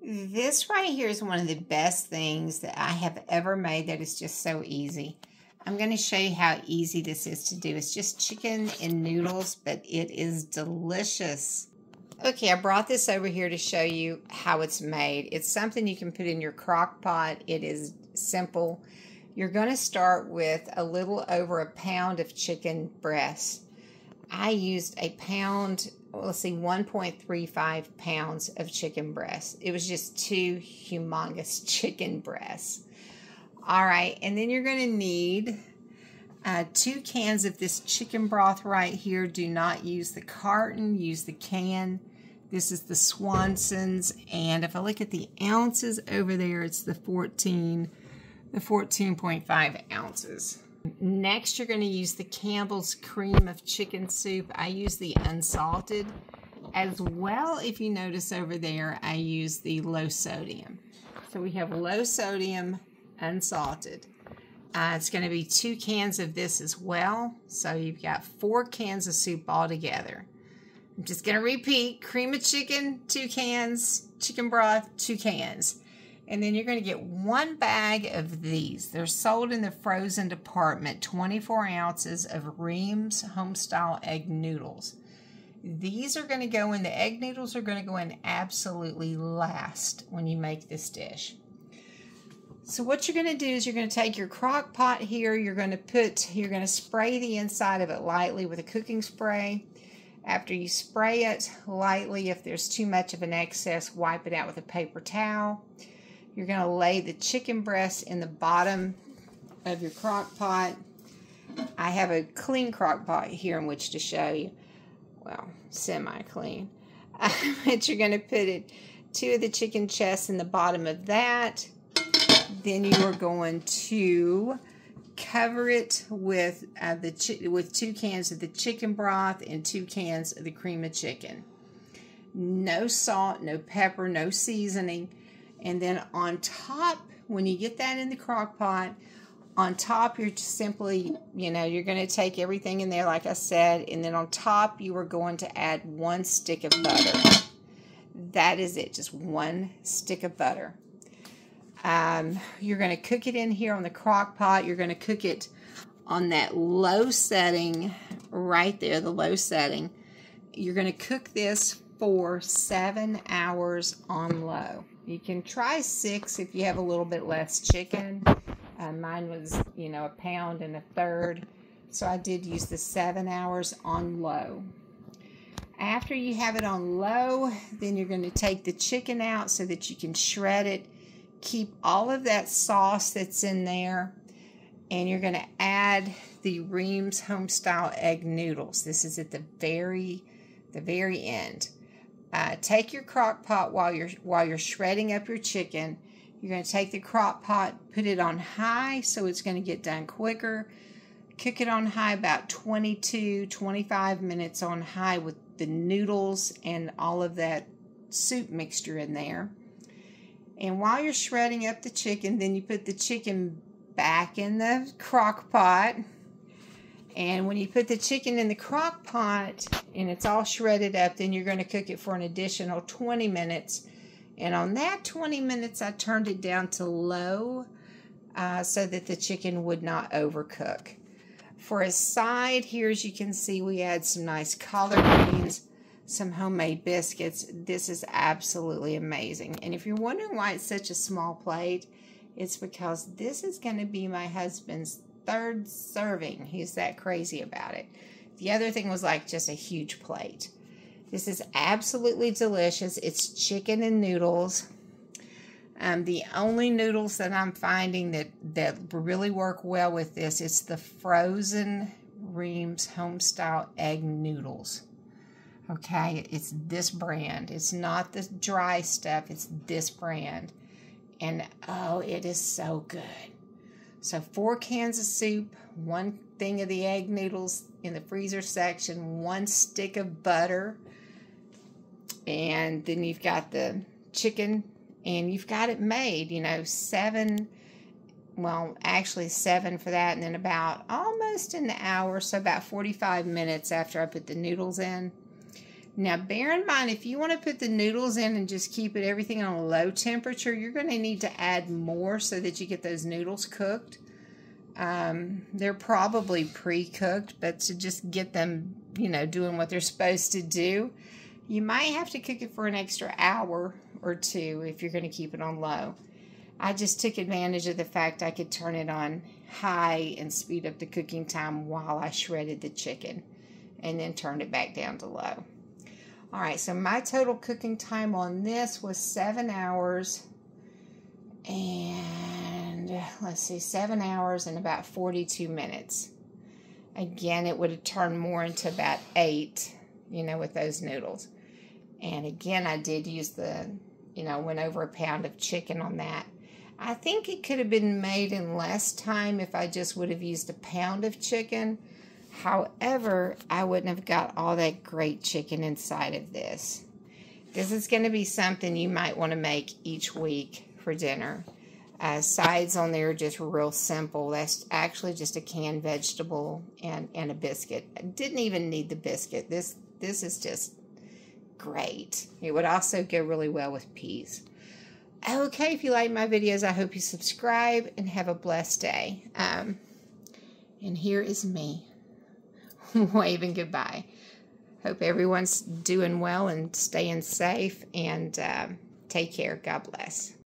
This right here is one of the best things that I have ever made that is just so easy. I'm going to show you how easy this is to do. It's just chicken and noodles, but it is delicious. Okay, I brought this over here to show you how it's made. It's something you can put in your crock pot. It is simple. You're going to start with a little over a pound of chicken breast. I used a pound, let's see, 1.35 pounds of chicken breast. It was just two humongous chicken breasts. All right, and then you're going to need 2 cans of this chicken broth right here. Do not use the carton, use the can. This is the Swanson's, and if I look at the ounces over there, it's the 14.5 ounces. Next, you're going to use the Campbell's cream of chicken soup. I use the unsalted. As well, if you notice over there, I use the low sodium. So we have low sodium, unsalted. It's going to be 2 cans of this as well. So you've got 4 cans of soup altogether. I'm just going to repeat. Cream of chicken, 2 cans. Chicken broth, 2 cans. And then you're going to get 1 bag of these. They're sold in the frozen department. 24 ounces of Reams Homestyle egg noodles. These are going to go in, the egg noodles are going to go in absolutely last when you make this dish. So what you're going to do is you're going to take your crock pot here. You're going to spray the inside of it lightly with a cooking spray. After you spray it lightly, if there's too much of an excess, wipe it out with a paper towel. You're going to lay the chicken breast in the bottom of your crock pot. I have a clean crock pot here in which to show you. Well, semi-clean. But you're going to put 2 of the chicken chests in the bottom of that. Then you are going to cover it with 2 cans of the chicken broth and 2 cans of the cream of chicken. No salt, no pepper, no seasoning. And then on top, when you get that in the crock pot, on top you're just simply, you're going to take everything in there like I said, and then on top you are going to add 1 stick of butter. That is it, just 1 stick of butter. You're going to cook it in here on the crock pot. You're going to cook it on that low setting right there, the low setting. You're going to cook this for 7 hours on low. You can try 6 if you have a little bit less chicken. Mine was, a pound and a third. So I did use the 7 hours on low. After you have it on low, then you're going to take the chicken out so that you can shred it. Keep all of that sauce that's in there. And you're going to add the Reams Homestyle egg noodles. This is at the very end. Take your crock pot while you're shredding up your chicken. You're going to take the crock pot, put it on high so it's going to get done quicker. Cook it on high about 22-25 minutes on high with the noodles and all of that soup mixture in there. And while you're shredding up the chicken, then you put the chicken back in the crock pot. And when you put the chicken in the crock pot and it's all shredded up, then you're going to cook it for an additional 20 minutes. And on that 20 minutes, I turned it down to low so that the chicken would not overcook. For a side here, as you can see, we add some nice collard greens, some homemade biscuits. This is absolutely amazing. And if you're wondering why it's such a small plate, it's because this is going to be my husband's 3rd serving. He's that crazy about it. The other thing was like just a huge plate. This is absolutely delicious. It's chicken and noodles. The only noodles that I'm finding that really work well with this, it's the frozen Reams Homestyle egg noodles. Okay, it's this brand. It's not the dry stuff. It's this brand. And oh, it is so good. So 4 cans of soup, 1 thing of the egg noodles in the freezer section, 1 stick of butter, and then you've got the chicken, and you've got it made, 7, well, actually 7 for that, and then about almost an hour, so about 45 minutes after I put the noodles in. Now, bear in mind, if you want to put the noodles in and just keep everything on a low temperature, you're going to need to add more so that you get those noodles cooked. They're probably pre-cooked, but to just get them, you know, doing what they're supposed to do, you might have to cook it for an extra hour or two if you're going to keep it on low. I just took advantage of the fact I could turn it on high and speed up the cooking time while I shredded the chicken, and then turned it back down to low. All right, so my total cooking time on this was 7 hours and, let's see, 7 hours and about 42 minutes. Again, it would have turned more into about 8, you know, with those noodles. And again, I did use the, you know, went over a pound of chicken on that. I think it could have been made in less time if I just would have used a pound of chicken. However, I wouldn't have got all that great chicken inside of this. This is going to be something you might want to make each week for dinner. Sides on there are just real simple. That's actually just a canned vegetable and a biscuit. I didn't even need the biscuit. This is just great. It would also go really well with peas. Okay, if you like my videos, I hope you subscribe and have a blessed day. And here is me waving goodbye. Hope everyone's doing well and staying safe, and take care. God bless.